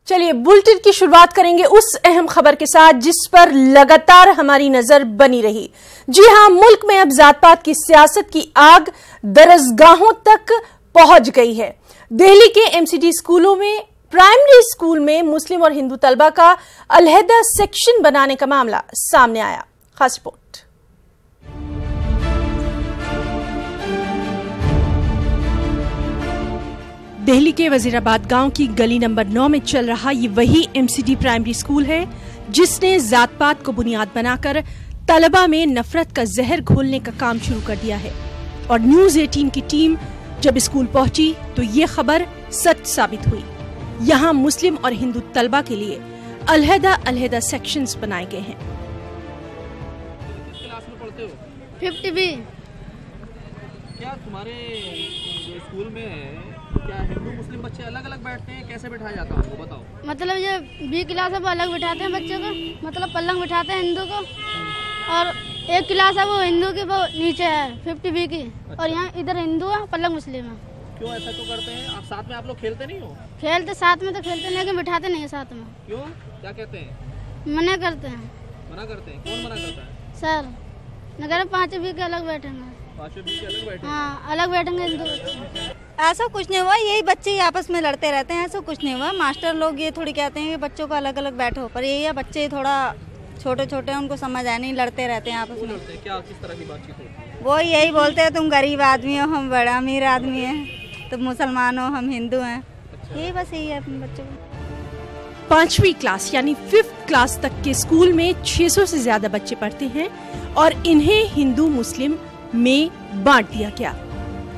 चलिए बुलेटिन की शुरुआत करेंगे उस अहम खबर के साथ जिस पर लगातार हमारी नजर बनी रही। जी हां, मुल्क में अब जात-पात की सियासत की आग दरसगाहों तक पहुंच गई है। दिल्ली के एमसीडी स्कूलों में प्राइमरी स्कूल में मुस्लिम और हिंदू तलबा का अलहदा सेक्शन बनाने का मामला सामने आया। खास रिपोर्ट। दिल्ली के वजीराबाद गांव की गली नंबर 9 में चल रहा ये वही एमसीडी प्राइमरी स्कूल है जिसने जात-पात को बुनियाद बनाकर तलबा में नफरत का जहर घोलने का काम शुरू कर दिया है। और न्यूज 18 की टीम जब स्कूल पहुंची तो ये खबर सच साबित हुई। यहाँ मुस्लिम और हिंदू तलबा के लिए अलहदा सेक्शंस बनाए गए हैं। क्लास में पढ़ते हो? 50B। क्या तुम्हारे स्कूल में क्या हिंदू मुस्लिम बच्चे अलग अलग बैठते हैं? कैसे बिठाया जाता है उनको बताओ। मतलब ये B क्लास है वो अलग बिठाते हैं बच्चों को, मतलब पलंग बिठाते हैं हिंदू को, और एक क्लास है वो हिंदू की वो नीचे है 50B की। अच्छा। और यहाँ इधर हिंदू है पलंग मुस्लिम है। क्यों ऐसा क्यों करते हैं? आप साथ में आप लोग खेलते नहीं हो? खेलते साथ में तो खेलते नहीं, लेकिन बिठाते नहीं है साथ में। क्यों? क्या कहते हैं? मना करते हैं। मना करते हैं? कौन मना करता है? सर नगर 5B के अलग बैठेंगे। 5B के अलग बैठेंगे? हाँ अलग बैठेंगे हिंदू बच्चे। ऐसा कुछ नहीं हुआ, यही बच्चे आपस में लड़ते रहते हैं, ऐसा कुछ नहीं हुआ। मास्टर लोग ये थोड़ी कहते हैं कि बच्चों को अलग अलग बैठो, पर यही है बच्चे थोड़ा छोटे छोटे हैं, उनको समझ आया नहीं, लड़ते रहते हैं आपस में। क्या किस तरह की बातचीत होती है? वो यही बोलते हैं तुम गरीब आदमी हो, हम बड़ा अमीर आदमी हैं, तुम मुसलमान हो, हम हिंदू हैं। यही बस यही है अपने बच्चों को। 5वीं क्लास यानी 5th क्लास तक के स्कूल में 600 से ज्यादा बच्चे पढ़ते हैं और इन्हें हिंदू मुस्लिम में बांट दिया गया।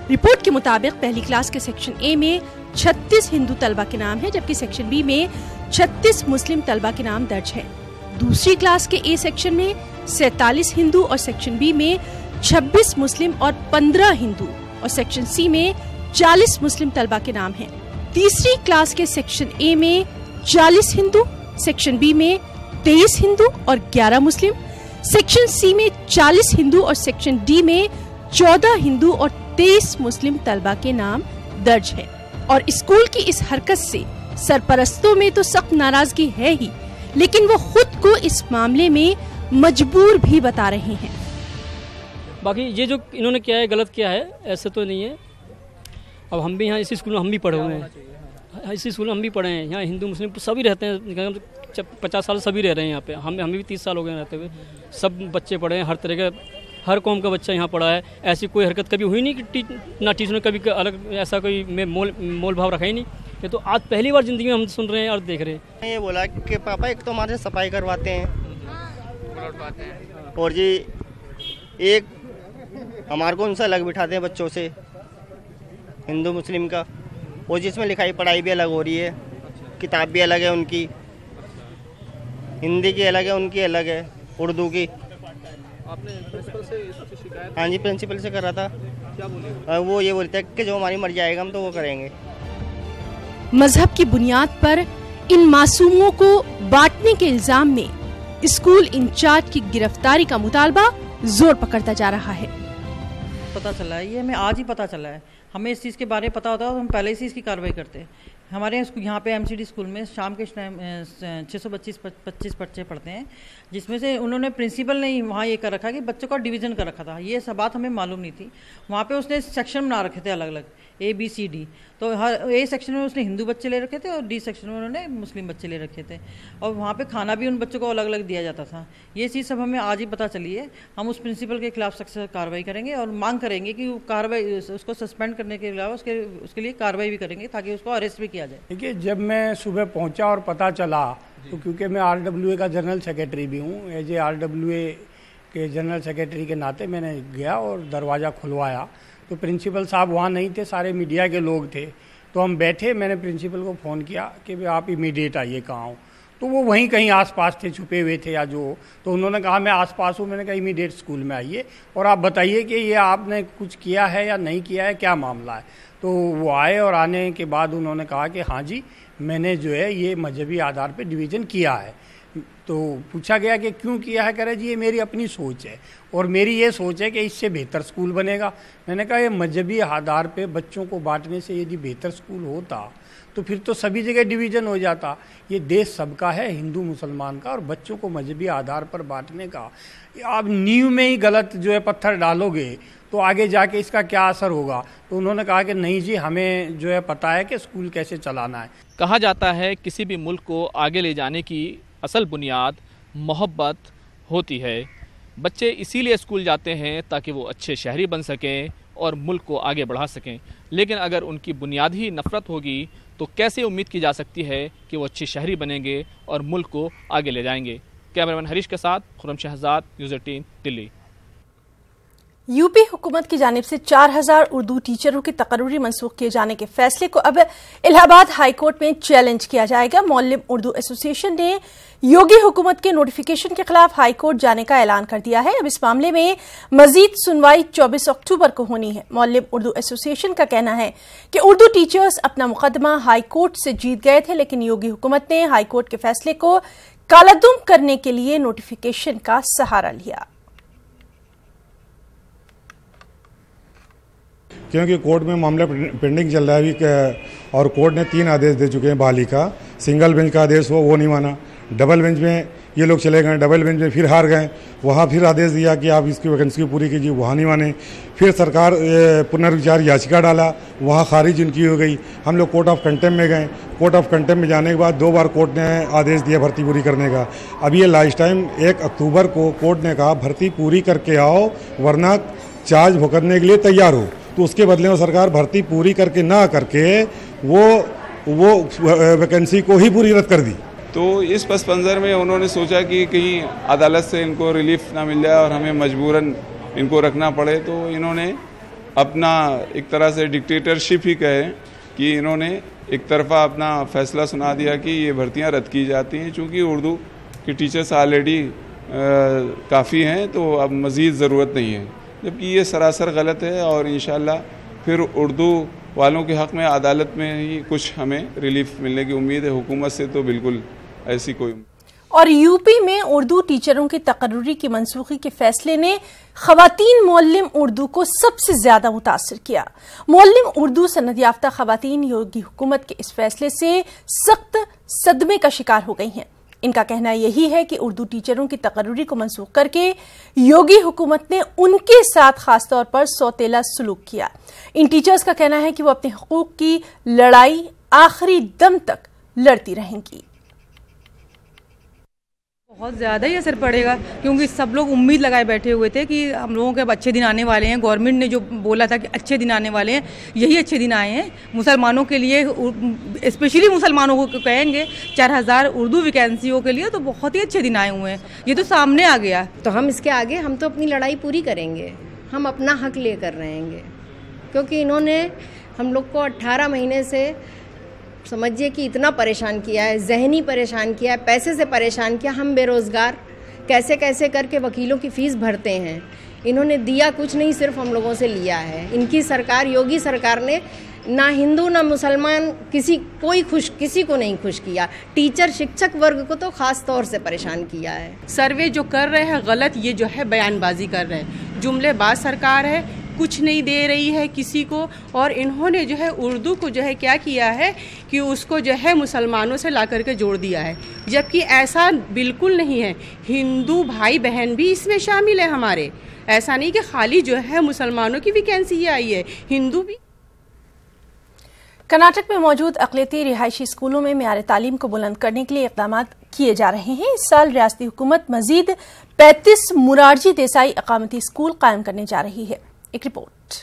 रिपोर्ट के मुताबिक पहली क्लास के सेक्शन ए में 36 हिंदू तलबा के नाम है, जबकि सेक्शन बी में 36 मुस्लिम तलबा के नाम दर्ज है। दूसरी क्लास के ए सेक्शन में 47 हिंदू और सेक्शन बी में 26 मुस्लिम और 15 हिंदू और सेक्शन सी में 40 मुस्लिम तलबा के नाम हैं। तीसरी क्लास के सेक्शन ए में 40 हिंदू, सेक्शन बी में 23 हिंदू और 11 मुस्लिम, सेक्शन सी में 40 हिंदू और सेक्शन डी में 14 हिंदू और 23 मुस्लिम तलबा के नाम दर्ज है। और स्कूल की इस हरकत से सरपरस्तों में तो सख्त नाराजगी है ही, लेकिन वो खुद को इस मामले में मजबूर भी बता रहे हैं। बाकी ये जो इन्होंने किया है गलत किया है, ऐसे तो नहीं है। अब हम भी यहाँ इसी स्कूल में हम भी पढ़े हुए हैं, इसी स्कूल में हम भी पढ़े हैं। यहाँ हिंदू मुस्लिम सभी रहते हैं, 50 साल सभी रह रहे हैं यहाँ पे। हमें भी 30 साल हो गए रहते हुए। सब बच्चे पढ़े हैं, हर तरह के हर कौम का बच्चा यहाँ पढ़ा है। ऐसी कोई हरकत कभी हुई नहीं कि ना टीचर ने कभी अलग ऐसा कोई मोल भाव रखा ही नहीं। ये तो आज पहली बार ज़िंदगी में हम सुन रहे हैं और देख रहे हैं। ये बोला कि पापा एक तो हमारे सफाई करवाते हैं और जी एक हमारे को उनसे अलग बिठाते हैं बच्चों से हिंदू मुस्लिम का, और जिसमें लिखाई पढ़ाई भी अलग हो रही है, किताब भी अलग है उनकी, हिंदी की अलग है, उनकी अलग है, उर्दू की। आपने प्रिंसिपल से शिकायत? हाँ जी प्रिंसिपल से कर रहा था। क्या बोले? वो ये बोलते हैं कि जो हमारी मर्जी आएगा हम तो वो करेंगे। मजहब की बुनियाद पर इन मासूमों को बांटने के इल्जाम में स्कूल इंचार्ज की गिरफ्तारी का मुतालबा जोर पकड़ता जा रहा है। पता चला है, ये हमें आज ही पता चला है। हमें इस चीज़ के बारे में पता होता है तो हम पहले से इसकी कार्रवाई करते हैं। हमारे यहाँ पे एमसीडी स्कूल में शाम के टाइम 625 बच्चे पढ़ते हैं, जिसमें से उन्होंने प्रिंसिपल ने वहाँ ये कर रखा कि बच्चों का डिवीज़न कर रखा था। ये सब बात हमें मालूम नहीं थी। वहाँ पे उसने सेक्शन बना रखे थे अलग अलग ABCD। तो हर ए सेक्शन में उसने हिंदू बच्चे ले रखे थे और D सेक्शन में उन्होंने मुस्लिम बच्चे ले रखे थे, और वहाँ पे खाना भी उन बच्चों को अलग अलग दिया जाता था। ये चीज़ सब हमें आज ही पता चली है। हम उस प्रिंसिपल के खिलाफ सख्त कार्रवाई करेंगे और मांग करेंगे कि कार्रवाई उसको सस्पेंड करने के अलावा उसके लिए कार्रवाई भी करेंगे ताकि उसको अरेस्ट भी किया जाए। देखिए, जब मैं सुबह पहुंचा और पता चला तो क्योंकि मैं RWA का जनरल सेक्रेटरी भी हूँ, एज ए RWA के जनरल सेक्रेटरी के नाते मैंने गया और दरवाज़ा खुलवाया तो प्रिंसिपल साहब वहाँ नहीं थे, सारे मीडिया के लोग थे। तो हम बैठे, मैंने प्रिंसिपल को फ़ोन किया कि भाई आप इमीडिएट आइए, कहाँ हो। तो वो वहीं कहीं आसपास थे, छुपे हुए थे या जो। तो उन्होंने कहा मैं आसपास हूँ। मैंने कहा इमीडिएट स्कूल में आइए और आप बताइए कि ये आपने कुछ किया है या नहीं किया है, क्या मामला है। तो वो आए और आने के बाद उन्होंने कहा कि हाँ जी, मैंने जो है ये मजहबी आधार पर डिवीज़न किया है। तो पूछा गया कि क्यों किया है, कह रहे जी ये मेरी अपनी सोच है और मेरी ये सोच है कि इससे बेहतर स्कूल बनेगा। मैंने कहा ये मजहबी आधार पे बच्चों को बांटने से यदि बेहतर स्कूल होता तो फिर तो सभी जगह डिवीज़न हो जाता। ये देश सबका है, हिंदू मुसलमान का, और बच्चों को मजहबी आधार पर बांटने का आप नींव में ही गलत जो है पत्थर डालोगे तो आगे जाके इसका क्या असर होगा। तो उन्होंने कहा कि नहीं जी, हमें जो है पता है कि स्कूल कैसे चलाना है। कहा जाता है किसी भी मुल्क को आगे ले जाने की असल बुनियाद मोहब्बत होती है। बच्चे इसीलिए स्कूल जाते हैं ताकि वो अच्छे शहरी बन सकें और मुल्क को आगे बढ़ा सकें। लेकिन अगर उनकी बुनियाद ही नफ़रत होगी तो कैसे उम्मीद की जा सकती है कि वो अच्छे शहरी बनेंगे और मुल्क को आगे ले जाएंगे। कैमरामैन हरीश के साथ खुर्रम शहजाद, न्यूज़ 18 दिल्ली। यूपी हुकूमत की जानिब से 4000 उर्दू टीचरों की तकर्री मनसूख किए जाने के फैसले को अब इलाहाबाद हाई कोर्ट में चैलेंज किया जाएगा। मौल्लिम उर्दू एसोसिएशन ने योगी हुकूमत के नोटिफिकेशन के खिलाफ हाई कोर्ट जाने का ऐलान कर दिया है। अब इस मामले में मजीद सुनवाई 24 अक्टूबर को होनी है। मौल्लिम उर्दू एसोसिएशन का कहना है कि उर्दू टीचर्स अपना मुकदमा हाई कोर्ट से जीत गए थे, लेकिन योगी हुकूमत ने हाई कोर्ट के फैसले को कालादुम करने के लिए नोटिफिकेशन का सहारा लिया। क्योंकि कोर्ट में मामला पेंडिंग चल रहा है अभी और कोर्ट ने 3 आदेश दे चुके हैं बहाली का। सिंगल बेंच का आदेश वो नहीं माना, डबल बेंच में ये लोग चले गए, डबल बेंच में फिर हार गए, वहाँ फिर आदेश दिया कि आप इसकी वैकेंसी पूरी कीजिए, वहाँ नहीं माने। फिर सरकार पुनर्विचार याचिका डाला, वहाँ खारिज उनकी हो गई। हम लोग कोर्ट ऑफ कंटेम्प्ट में गए, कोर्ट ऑफ कंटेम्प्ट में जाने के बाद 2 बार कोर्ट ने आदेश दिया भर्ती पूरी करने का। अभी ये लास्ट टाइम 1 अक्टूबर को कोर्ट ने कहा भर्ती पूरी करके आओ वरना चार्ज भुगतने के लिए तैयार हो। तो उसके बदले में सरकार भर्ती पूरी करके ना करके वो वैकेंसी को ही पूरी रद्द कर दी। तो इस पस मंज़र में उन्होंने सोचा कि कहीं अदालत से इनको रिलीफ ना मिल जाए और हमें मजबूरन इनको रखना पड़े, तो इन्होंने अपना एक तरह से डिक्टेटरशिप ही कहे कि इन्होंने एक तरफा अपना फैसला सुना दिया कि ये भर्तियां रद्द की जाती हैं। चूँकि उर्दू के टीचर्स ऑलरेडी काफ़ी हैं तो अब मज़ीद ज़रूरत नहीं है, जबकि ये सरासर गलत है। और इंशाल्लाह फिर उर्दू वालों के हक़ में अदालत में ही कुछ हमें रिलीफ मिलने की उम्मीद है। हुकूमत से तो बिल्कुल ऐसी कोई। और यूपी में उर्दू टीचरों की तकर्री की मनसूखी के फैसले ने खवातीन मौल्लिम उर्दू को सबसे ज्यादा मुतासिर किया। मौल्लिम उर्दू सनद याफ्ता खवातीन योगी हुकूमत के इस फैसले से सख्त सदमे का शिकार हो गई हैं। इनका कहना यही है कि उर्दू टीचरों की तकर्री को मनसूख करके योगी हुकूमत ने उनके साथ खासतौर पर सौतेला सलूक किया। इन टीचर्स का कहना है कि वो अपने हकूक की लड़ाई आखिरी दम तक लड़ती रहेंगी। बहुत ज़्यादा ही असर पड़ेगा क्योंकि सब लोग उम्मीद लगाए बैठे हुए थे कि हम लोगों के अब अच्छे दिन आने वाले हैं। गवर्नमेंट ने जो बोला था कि अच्छे दिन आने वाले हैं, यही अच्छे दिन आए हैं मुसलमानों के लिए, स्पेशली मुसलमानों को कहेंगे 4000 उर्दू वैकेंसियों के लिए तो बहुत ही अच्छे दिन आए हुए हैं। ये तो सामने आ गया। तो हम इसके आगे हम तो अपनी लड़ाई पूरी करेंगे, हम अपना हक लेकर रहेंगे, क्योंकि इन्होंने हम लोग को 18 महीने से समझिए कि इतना परेशान किया है, जहनी परेशान किया है, पैसे से परेशान किया। हम बेरोज़गार कैसे कैसे करके वकीलों की फ़ीस भरते हैं। इन्होंने दिया कुछ नहीं, सिर्फ हम लोगों से लिया है। इनकी सरकार, योगी सरकार ने ना हिंदू ना मुसलमान किसी को नहीं खुश किया। टीचर शिक्षक वर्ग को तो ख़ास तौर से परेशान किया है। सर्वे जो कर रहे हैं गलत, ये जो है बयानबाजी कर रहे हैं, जुमलेबाज सरकार है, कुछ नहीं दे रही है किसी को। और इन्होंने जो है उर्दू को जो है क्या किया है कि उसको जो है मुसलमानों से ला करके जोड़ दिया है, जबकि ऐसा बिल्कुल नहीं है। हिंदू भाई बहन भी इसमें शामिल है हमारे, ऐसा नहीं कि खाली जो है मुसलमानों की वैकेंसी आई है, हिंदू भी। कर्नाटक में मौजूद अक़लियती रिहायशी स्कूलों में मेयार तालीम को बुलंद करने के लिए इक़दाम किए जा रहे हैं। इस साल रियासती हुकूमत मजीद 35 मुरारजी देसाई अक़ामती स्कूल कायम करने जा रही है। एक रिपोर्ट।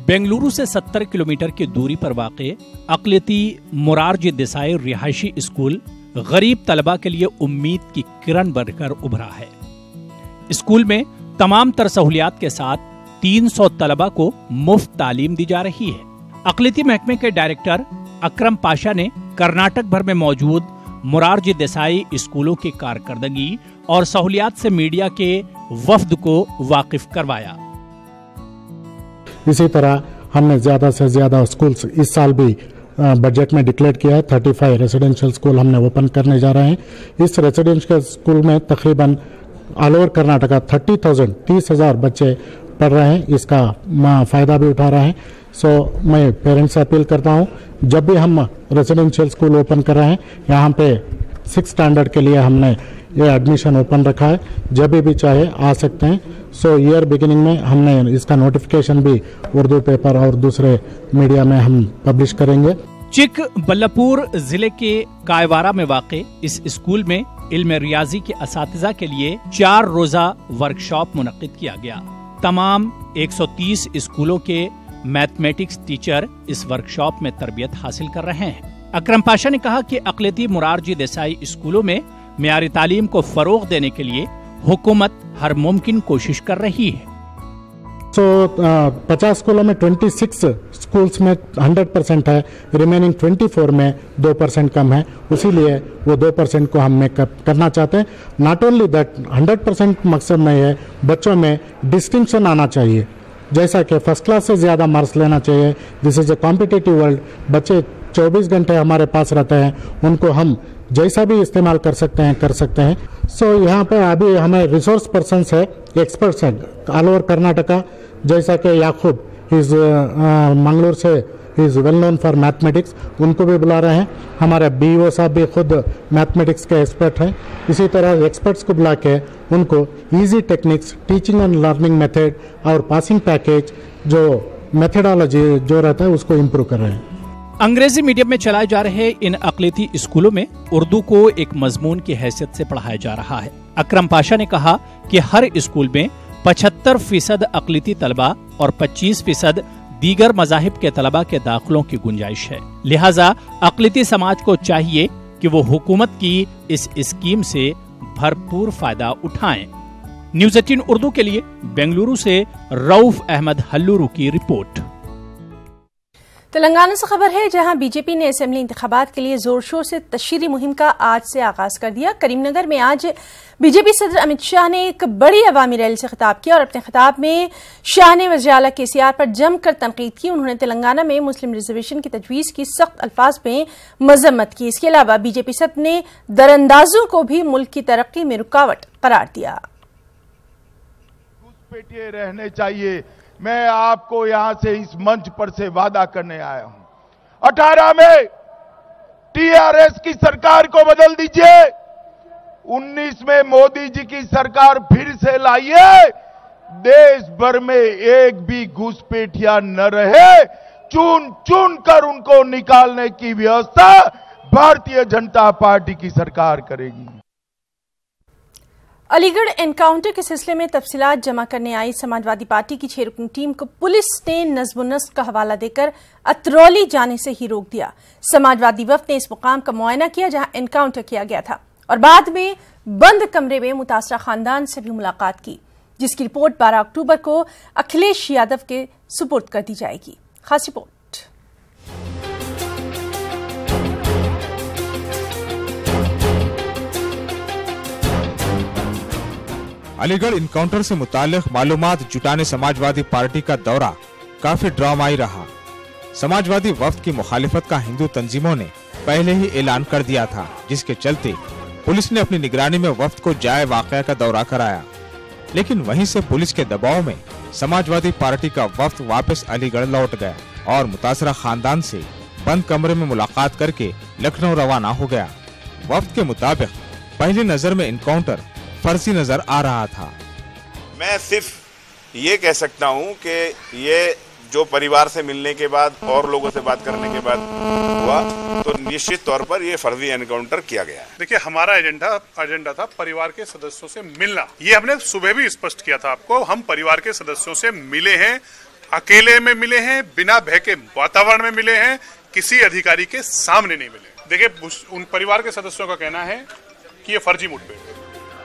बेंगलुरु से 70 किलोमीटर की दूरी पर वाक़े अक़लियती मोरारजी देसाई रिहायशी स्कूल गरीब तलबा के लिए उम्मीद की किरण बनकर उभरा है। स्कूल में तमाम तर सहूलियात के साथ 300 तलबा को मुफ्त तालीम दी जा रही है। अक़लियती महकमे के डायरेक्टर अकरम पाशा ने कर्नाटक भर में मौजूद मोरारजी देसाई स्कूलों की कारकर्दगी और सहूलियात से मीडिया के वफ्द को वाकिफ करवाया। इसी तरह हमने ज़्यादा से ज़्यादा स्कूल्स इस साल भी बजट में डिक्लेयर किया है। 35 रेजिडेंशियल स्कूल हमने ओपन करने जा रहे हैं। इस रेजिडेंशियल स्कूल में तकरीबन ऑल ओवर कर्नाटका 30,000 बच्चे पढ़ रहे हैं, इसका फ़ायदा भी उठा रहे हैं। सो मैं पेरेंट्स से अपील करता हूं, जब भी हम रेजिडेंशियल स्कूल ओपन कर रहे हैं, यहाँ पे 6 स्टैंडर्ड के लिए हमने ये एडमिशन ओपन रखा है, जब भी चाहे आ सकते हैं। सो ईयर बिगिनिंग में हमने इसका नोटिफिकेशन भी उर्दू पेपर और दूसरे मीडिया में हम पब्लिश करेंगे। चिक बल्लभपुर जिले के कायवारा में वाक़े इस स्कूल में इल्म रियाजी के असातिज़ा के लिए 4 रोज़ा वर्कशॉप मुनक्किद किया गया। तमाम 130 स्कूलों के मैथमेटिक्स टीचर इस वर्कशॉप में तरबियत हासिल कर रहे हैं। अकरम पाशा ने कहा कि अक़लियती मोरारजी देसाई स्कूलों में मियारी तालीम को फरोग देने के लिए हुकूमत हर मुमकिन कोशिश कर रही है। 50 स्कूलों में 26 स्कूल्स में 100% है, रिमेनिंग 24 में 2% कम है, इसीलिए वो 2% को हम मेकअप करना चाहते हैं। नॉट ओनली दैट, 100% मकसद नहीं है, बच्चों में डिस्टिंक्शन आना चाहिए, जैसा कि फर्स्ट क्लास से ज़्यादा मार्क्स लेना चाहिए। This is a competitive world. बच्चे 24 घंटे हमारे पास रहते हैं, उनको हम जैसा भी इस्तेमाल कर सकते हैं। सो यहाँ पे अभी हमें रिसोर्स पर्सन्स है, एक्सपर्ट्स हैं ऑल ओवर कर्नाटका, जैसा कि याकूब इज़ मंगलूर से is well known for mathematics, उनको भी बुला रहे हैं। हमारे BO साहब भी खुद मैथमेटिक्स के एक्सपर्ट हैं। इसी तरह एक्सपर्ट्स को बुला के उनको easy techniques, teaching and learning method और पासिंग पैकेज जो मेथडोलॉजी जो रहता है उसको इम्प्रूव कर रहे हैं। अंग्रेजी मीडियम में चलाए जा रहे इन अक़लियती स्कूलों में उर्दू को एक मजमून की हैसियत से पढ़ाया जा रहा है। अकरम पाशा ने कहा कि हर स्कूल में 75% अक़लियती तलबा और 25% दीगर मज़ाहिब के तलबा के दाखिलों की गुंजाइश है। लिहाजा अक़लियती समाज को चाहिए कि वो हुकूमत की इस स्कीम से भरपूर फायदा उठाएं। न्यूज़ 18 उर्दू के लिए बेंगलुरु से रऊफ अहमद हल्लूरू की रिपोर्ट। तेलंगाना से खबर है, जहां बीजेपी ने असेंबली इंतखाबात के लिए जोर शोर से तशहीरी मुहिम का आज से आगाज कर दिया। करीमनगर में आज बीजेपी सदर अमित शाह ने एक बड़ी अवामी रैली से खिताब किया और अपने खिताब में शाह ने वज़ीर आला KCR पर जमकर तनकीद की। उन्होंने तेलंगाना में मुस्लिम रिजर्वेशन की तजवीज़ की सख्त अल्फाज में मजम्मत की। इसके अलावा बीजेपी सदर ने दरअंदाजों को भी मुल्क की तरक्की में रुकावट करार दिया। घुसपैठिए रहने चाहिए। मैं आपको यहां से इस मंच पर से वादा करने आया हूं, 18 में TRS की सरकार को बदल दीजिए, 19 में मोदी जी की सरकार फिर से लाइए, देश भर में एक भी घुसपैठिया न रहे, चुन चुन कर उनको निकालने की व्यवस्था भारतीय जनता पार्टी की सरकार करेगी। अलीगढ़ एनकाउंटर के सिलसिले में तफसीलात जमा करने आई समाजवादी पार्टी की 6 रुकनी टीम को पुलिस ने नज़्म-ओ-नस्क का हवाला देकर अतरौली जाने से ही रोक दिया। समाजवादी वफ्द ने इस मुकाम का मुआयना किया जहां एनकाउंटर किया गया था और बाद में बंद कमरे में मुतासरा खानदान से भी मुलाकात की, जिसकी रिपोर्ट 12 अक्टूबर को अखिलेश यादव के सुपुर्द कर दी जाएगी। खास रिपोर्ट। अलीगढ़ इनकाउंटर से मुताल्लिक मालूमात जुटाने समाजवादी पार्टी का दौरा काफी ड्रामाई रहा। समाजवादी वफ्द की मुखालिफत का हिंदू तंजीमों ने पहले ही ऐलान कर दिया था, जिसके चलते पुलिस ने अपनी निगरानी में वफ्द को जाए वाक़या का दौरा कराया। लेकिन वहीं से पुलिस के दबाव में समाजवादी पार्टी का वफ्द वापस अलीगढ़ लौट गया और मुतासरा खानदान से बंद कमरे में मुलाकात करके लखनऊ रवाना हो गया। वफ्द के मुताबिक पहली नजर में इनकाउंटर फर्जी नजर आ रहा था। मैं सिर्फ ये कह सकता हूँ कि ये जो परिवार से मिलने के बाद और लोगों से बात करने के बाद हुआ, तो निश्चित तौर पर ये फर्जी एनकाउंटर किया गया। देखिए, हमारा एजेंडा था परिवार के सदस्यों से मिलना। ये हमने सुबह भी स्पष्ट किया था आपको। हम परिवार के सदस्यों से मिले हैं, अकेले में मिले हैं, बिना भय के वातावरण में मिले हैं, किसी अधिकारी के सामने नहीं मिले। देखिए, उन परिवार के सदस्यों का कहना है कि ये फर्जी मुठभेड़ है।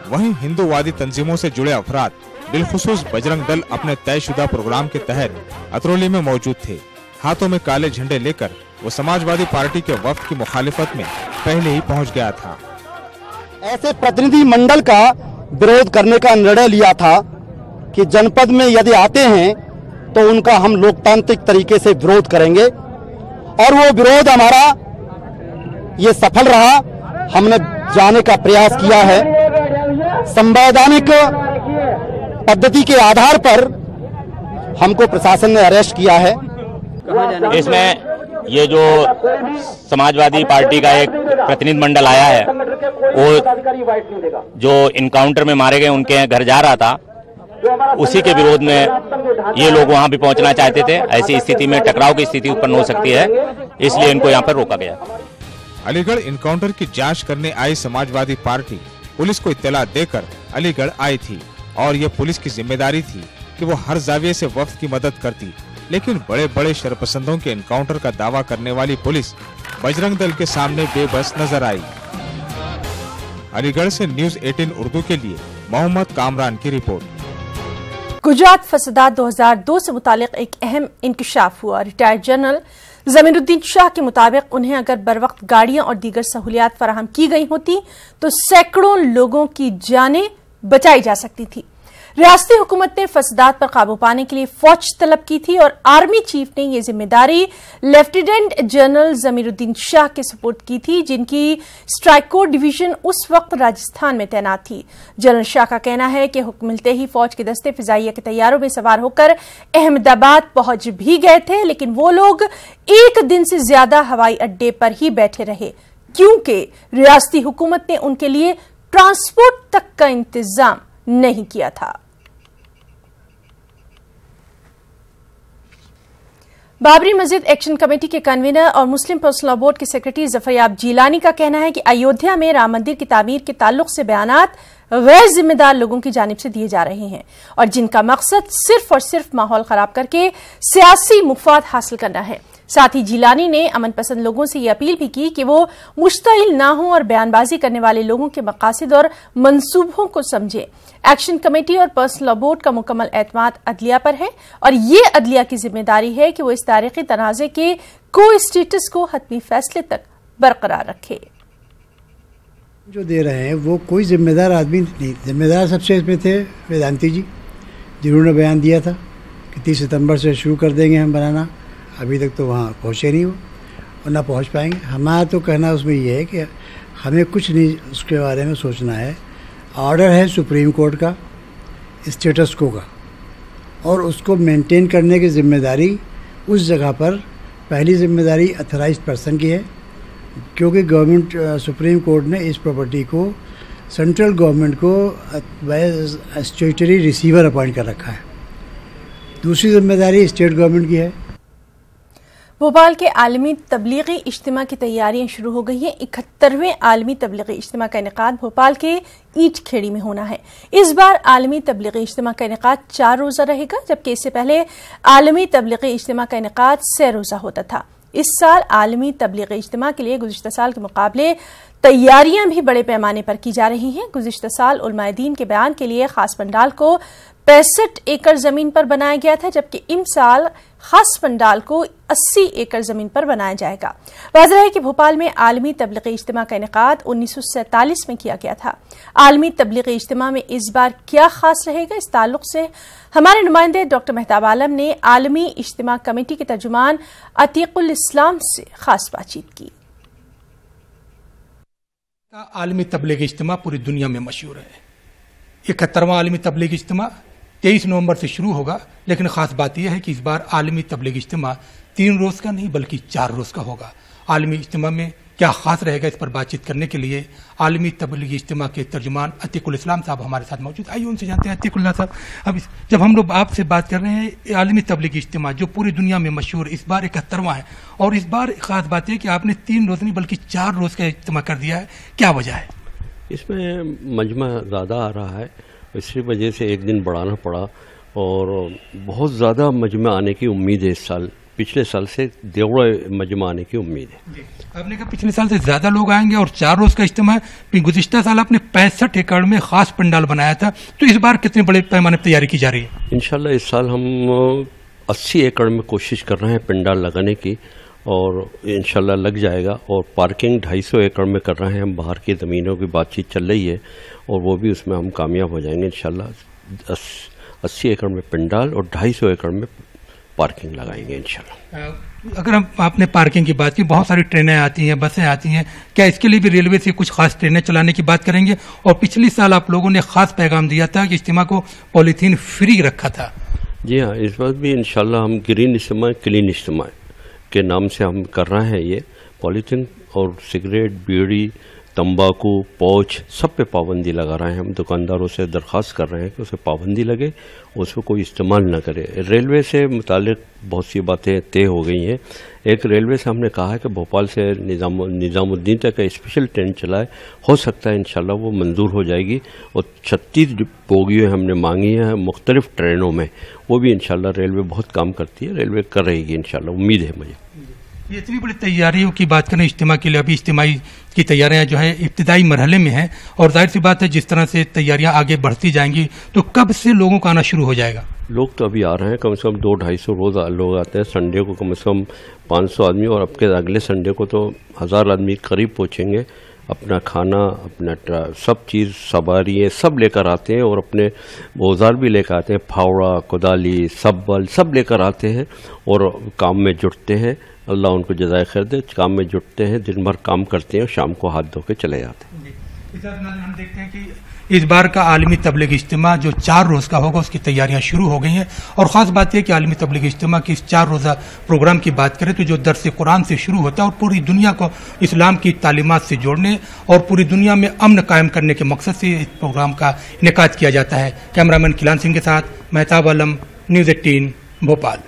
वहीं हिंदूवादी तंजीमों से जुड़े अफराद बिलखुसूस बजरंग दल अपने तयशुदा प्रोग्राम के तहत अतरौली में मौजूद थे। हाथों में काले झंडे लेकर वो समाजवादी पार्टी के वफ्द की मुखालिफत में पहले ही पहुंच गया था। ऐसे प्रतिनिधि मंडल का विरोध करने का निर्णय लिया था कि जनपद में यदि आते हैं तो उनका हम लोकतांत्रिक तरीके से विरोध करेंगे और वो विरोध हमारा ये सफल रहा। हमने जाने का प्रयास किया है, संवैधानिक पद्धति के आधार पर हमको प्रशासन ने अरेस्ट किया है। इसमें ये जो समाजवादी पार्टी का एक प्रतिनिधि मंडल आया है, वो जो इनकाउंटर में मारे गए उनके घर जा रहा था, उसी के विरोध में ये लोग वहां भी पहुंचना चाहते थे। ऐसी स्थिति में टकराव की स्थिति उत्पन्न हो सकती है, इसलिए इनको यहां पर रोका गया। अलीगढ़ इनकाउंटर की जांच करने आई समाजवादी पार्टी पुलिस को इत्तला देकर अलीगढ़ आई थी और ये पुलिस की जिम्मेदारी थी कि वो हर जाविये से वफ्द की मदद करती, लेकिन बड़े बड़े शरपसंदों के इनकाउंटर का दावा करने वाली पुलिस बजरंग दल के सामने बेबस नजर आई। अलीगढ़ से न्यूज़ 18 उर्दू के लिए मोहम्मद कामरान की रिपोर्ट। गुजरात फसादात 2002 से मुतालिक एक अहम इंकशाफ हुआ। रिटायर्ड जनरल जमीरुद्दीन शाह के मुताबिक उन्हें अगर बर वक्त गाड़ियां और दीगर सहूलियात फराहम की गई होती तो सैकड़ों लोगों की जानें बचाई जा सकती थी। रियासती हुकूमत ने फसादात पर काबू पाने के लिए फौज तलब की थी और आर्मी चीफ ने यह जिम्मेदारी लेफ्टिनेंट जनरल जमीरुद्दीन शाह के सुपुर्द की थी, जिनकी स्ट्राइक कोर डिवीजन उस वक्त राजस्थान में तैनात थी। जनरल शाह का कहना है कि हुक्म मिलते ही फौज के दस्ते फिजाइया के तैयारों में सवार होकर अहमदाबाद पहुंच भी गए थे, लेकिन वो लोग एक दिन से ज्यादा हवाई अड्डे पर ही बैठे रहे, क्योंकि रियासती हुकूमत ने उनके लिए ट्रांसपोर्ट तक का इंतजाम नहीं किया था। बाबरी मस्जिद एक्शन कमेटी के कन्वीनर और मुस्लिम पर्सनल लॉ बोर्ड के सेक्रेटरी जफरयाब जीलानी का कहना है कि अयोध्या में राम मंदिर की तामीर के ताल्लुक से बयानात गैर जिम्मेदार लोगों की जानिब से दिए जा रहे हैं और जिनका मकसद सिर्फ और सिर्फ माहौल खराब करके सियासी मुफाद हासिल करना है। साथ ही जिलानी ने अमन पसंद लोगों से यह अपील भी की कि वो मुश्तइल ना हो और बयानबाजी करने वाले लोगों के मकासद और मंसूबों को समझें। एक्शन कमेटी और पर्सनल लॉ बोर्ड का मुकम्मल एतमाद अदलिया पर है और ये अदलिया की जिम्मेदारी है कि वो इस तारीखी तनाज़े के को स्टेटस को हतमी फैसले तक बरकरार रखे। जो दे रहे हैं वो कोई जिम्मेदार आदमी नहीं, जिम्मेदार सबसे इसमें थे वेदांती जी, जिन्होंने बयान दिया था कि 30 सितंबर से शुरू कर देंगे हम बनाना। अभी तक तो वहाँ पहुँचे नहीं हो और ना पहुँच पाएंगे। हमारा तो कहना उसमें ये है कि हमें कुछ नहीं उसके बारे में सोचना है। ऑर्डर है सुप्रीम कोर्ट का स्टेटस को का और उसको मेंटेन करने की जिम्मेदारी उस जगह पर पहली जिम्मेदारी अथराइज्ड पर्सन की है, क्योंकि गवर्नमेंट सुप्रीम कोर्ट ने इस प्रॉपर्टी को सेंट्रल गवर्नमेंट को स्टेटरी रिसीवर अपॉइंट कर रखा है। दूसरी जिम्मेदारी स्टेट गवर्नमेंट की है। भोपाल के आलमी तबलीगी इज्तिमा की तैयारियां शुरू हो गई हैं। 71वें आलमी तबलीगी इज्तिमा का इनेकाद भोपाल के ईंट खेड़ी में होना है। इस बार आलमी तबलीगी इज्तिमा का इनेकाद 4 रोजा रहेगा, जबकि इससे पहले आलमी तबलीगी इज्तिमा का इनेकाद 6 रोजा होता था। इस साल आलमी तबलीगी इज्तिमा के लिए गुज़िश्ता साल के मुकाबले तैयारियां भी बड़े पैमाने पर की जा रही हैं। गुज़िश्ता साल उलमाए दीन के बयान के लिए खास पंडाल को 65 एकड़ जमीन पर बनाया गया था, जबकि इम साल खास पंडाल को 80 एकड़ जमीन पर बनाया जाएगा। वाज़ेह है कि भोपाल में आलमी तबलीगी इज्तिमा का इनेकाद 1947 में किया गया था। आलमी तबलीगी इज्तिमा में इस बार क्या खास रहेगा, इस ताल्लुक से हमारे नुमाइंदे डॉक्टर मेहताब आलम ने आलमी इज्तिमा कमेटी के तर्जुमान अतीकुल इस्लाम से खास बातचीत की। आलमी तबलीगी इज्तिमा पूरी दुनिया में मशहूर है। 71वां आलमी तबलीगी इज्तिमा 23 नवंबर से शुरू होगा, लेकिन खास बात यह है कि इस बार आलमी तबलीगी इज्तिमा 3 रोज का नहीं बल्कि 4 रोज का होगा। आलमी इज्तिमा में क्या खास रहेगा, इस पर बातचीत करने के लिए आलमी तबलीगी इज्तिमा के तर्जुमान अतीकुल इस्लाम साहब हमारे साथ मौजूद। आइए उनसे जानते हैं। अतीकुल्लाह साहब, अब जब हम लोग आपसे बात कर रहे हैं आलमी तबलीगी इज्तिमा जो पूरी दुनिया में मशहूर, इस बार 71वां है और इस बार खास बात यह कि आपने 3 रोज नहीं बल्कि 4 रोज का इज्तिमा कर दिया है, क्या वजह है? इसमें मजमा ज़्यादा आ रहा है, इसी वजह से एक दिन बढ़ाना पड़ा और बहुत ज़्यादा मजमा आने की उम्मीद है इस साल। पिछले साल से देवड़ा मजमा आने की उम्मीद है। आपने कहा पिछले साल से ज़्यादा लोग आएंगे और 4 रोज का इज्तिमा है। गुज़िश्ता साल आपने 65 एकड़ में खास पंडाल बनाया था, तो इस बार कितने बड़े पैमाने पर तैयारी की जा रही है? इंशाल्लाह इस साल हम 80 एकड़ में कोशिश कर रहे हैं पंडाल लगाने की और इंशाल्लाह लग जाएगा। और पार्किंग 250 एकड़ में कर रहे हैं हम, बाहर की ज़मीनों की बातचीत चल रही है और वो भी उसमें हम कामयाब हो जाएंगे इंशाल्लाह। 80 एकड़ में पंडाल और 250 एकड़ में पार्किंग लगाएंगे इंशाल्लाह। अगर हम आपने पार्किंग की बात की, बहुत सारी ट्रेनें आती हैं, बसें आती हैं, क्या इसके लिए भी रेलवे से कुछ खास ट्रेनें चलाने की बात करेंगे? और पिछले साल आप लोगों ने खास पैगाम दिया था कि इज्तिमा को पॉलीथीन फ्री रखा था। जी हाँ, इस बार भी इंशाल्लाह हम ग्रीन इज्तिमा क्लीन इज्तिमा के नाम से हम कर रहे हैं। ये पॉलीथीन और सिगरेट, बीड़ी, तंबाकू, पौच सब पे पाबंदी लगा रहे हैं। हम दुकानदारों से दरख्वास्त कर रहे हैं कि उसे पाबंदी लगे, उसको कोई इस्तेमाल न करे। रेलवे से मुतालिक बहुत सी बातें तय हो गई हैं। एक रेलवे से हमने कहा है कि भोपाल से निज़ामुद्दीन तक स्पेशल ट्रेन चलाए, हो सकता है इंशाल्लाह वो मंजूर हो जाएगी। और 36 बोगियाँ हमने मांगी हैं मुख्तलिफ ट्रेनों में, वो भी इंशाल्लाह रेलवे बहुत काम करती है, रेलवे कर रहेगी इंशाल्लाह, उम्मीद है मुझे। ये इतनी बड़ी तैयारियों की बात करें इज्तिमा के लिए, अभी इज्तिमाई की तैयारियां जो है इब्तिदाई मरहले में हैं, और जाहिर सी बात है जिस तरह से तैयारियां आगे बढ़ती जाएंगी तो कब से लोगों का आना शुरू हो जाएगा? लोग तो अभी आ रहे हैं, कम से कम 200-250 रोज़ लोग आते हैं। संडे को कम से कम 500 आदमी, और अब के अगले संडे को तो 1000 आदमी करीब पहुँचेंगे। अपना खाना, अपना सब चीज़, सवारियाँ सब लेकर आते हैं, और अपने औजार भी लेकर आते हैं, फावड़ा, कुदाली, सब्बल सब लेकर आते हैं और काम में जुटते हैं। अल्लाह उनको जज़ाए खैर दे। काम में जुटते हैं, दिन भर काम करते हैं, शाम को हाथ धो के चले जाते हैं। हम देखते हैं कि इस बार का आलमी तबलीग इज्तिमा जो 4 रोज़ का होगा उसकी तैयारियां शुरू हो गई हैं। और ख़ास बात यह कि आलमी तबलीग इज्तिमा की इस 4 रोज़ा प्रोग्राम की बात करें तो जो दर्स कुरान से शुरू होता है और पूरी दुनिया को इस्लाम की तालीमात से जोड़ने और पूरी दुनिया में अमन कायम करने के मकसद से इस प्रोग्राम का इनेकाद किया जाता है। कैमरामैन किलान सिंह के साथ मेहताब आलम, न्यूज़ 18 भोपाल।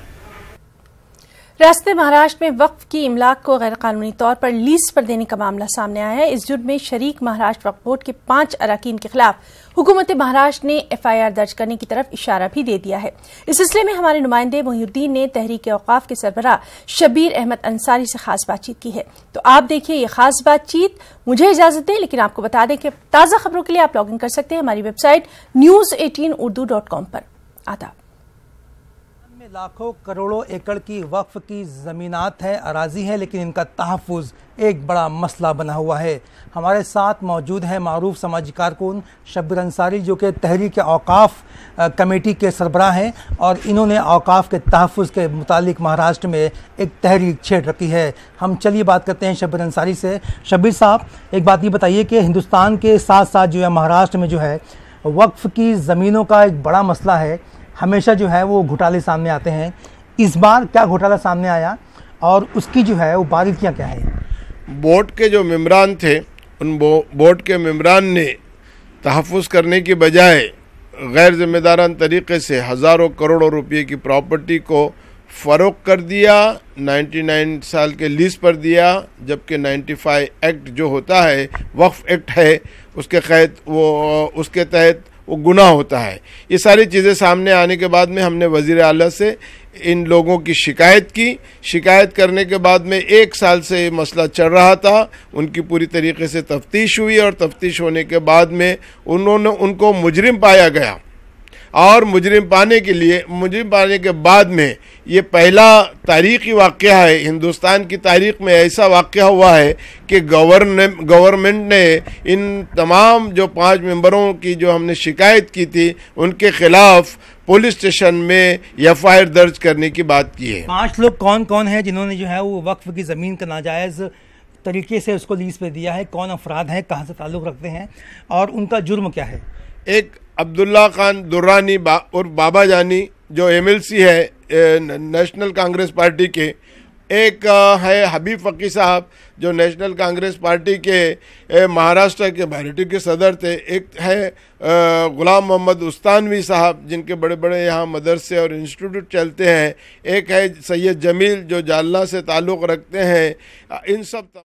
रियासत महाराष्ट्र में वक्फ की इमलाक को गैरकानूनी तौर पर लीज पर देने का मामला सामने आया है। इस जुर्म में शरीक महाराष्ट्र वक्फ बोर्ड के 5 अरकान के खिलाफ हुकूमत महाराष्ट्र ने FIR दर्ज करने की तरफ इशारा भी दे दिया है। इस सिलसिले में हमारे नुमाइंदे मोहिउद्दीन ने तहरीक औकाफ के सरबराह शबीर अहमद अंसारी से खास बातचीत की है। तो आप देखिए ये खास बातचीत। मुझे इजाजत दें, लेकिन आपको बता दें कि ताज़ा खबरों के लिए आप लॉग इन कर सकते हैं हमारी वेबसाइट news18urdu.com पर। आदाब। लाखों करोड़ों एकड़ की वक्फ की ज़मीनात हैं, अराजी हैं, लेकिन इनका तहफ़्फ़ुज़ एक बड़ा मसला बना हुआ है। हमारे साथ मौजूद हैं मारूफ समाजी कारकुन शब्बीर अंसारी, जो कि तहरीक औकाफ कमेटी के सरबराह हैं, और इन्होंने औकाफ के तहफ़्फ़ुज़ के मुतालिक महाराष्ट्र में एक तहरीक छेड़ रखी है। हम चलिए बात करते हैं शब्बीर अंसारी से। शब्बीर साहब, एक बात ये बताइए कि हिंदुस्तान के साथ साथ जो है महाराष्ट्र में जो है वक्फ की ज़मीनों का एक बड़ा मसला है। हमेशा जो है वो घोटाले सामने आते हैं। इस बार क्या घोटाला सामने आया और उसकी जो है वो बारीकियाँ क्या है? बोर्ड के जो मेम्बरान थे, उन बोर्ड के मेम्बरान ने तहफ़्फ़ुज़ करने की बजाय गैर ज़िम्मेदाराना तरीक़े से हज़ारों करोड़ों रुपये की प्रॉपर्टी को फ़रोख्त कर दिया। 99 साल के लीज़ पर दिया, जबकि 95 एक्ट जो होता है, वक्फ एक्ट है, उसके तहत वो गुनाह होता है। ये सारी चीज़ें सामने आने के बाद में हमने वज़ीर आला से इन लोगों की शिकायत की। शिकायत करने के बाद में 1 साल से ये मसला चल रहा था। उनकी पूरी तरीके से तफ्तीश हुई, और तफ्तीश होने के बाद में उनको मुजरिम पाया गया, और मुजरिम पाने के बाद में ये पहला तारीख़ी वाक़या है हिंदुस्तान की तारीख़ में। ऐसा वाक़या हुआ है कि गवर्नमेंट ने इन तमाम जो 5 मेंबरों की जो हमने शिकायत की थी, उनके ख़िलाफ़ पुलिस स्टेशन में FIR दर्ज करने की बात की है। 5 लोग कौन कौन हैं जिन्होंने जो है वो वक्फ की ज़मीन का नाजायज़ तरीके से उसको लीज़ पे दिया है? कौन अफराद हैं, कहाँ से ताल्लुक़ रखते हैं, और उनका जुर्म क्या है? एक अब्दुल्ला खान दुर्रानी और बाबा जानी जो MLC है नेशनल कांग्रेस पार्टी के। एक है हबीब फ़की साहब जो नेशनल कांग्रेस पार्टी के महाराष्ट्र के बारिटी के सदर थे। एक है गुलाम मोहम्मद उस्तानवी साहब, जिनके बड़े बड़े यहाँ मदरसे और इंस्टीट्यूट चलते हैं। एक है सैयद जमील जो जालना से ताल्लुक़ रखते हैं। इन सब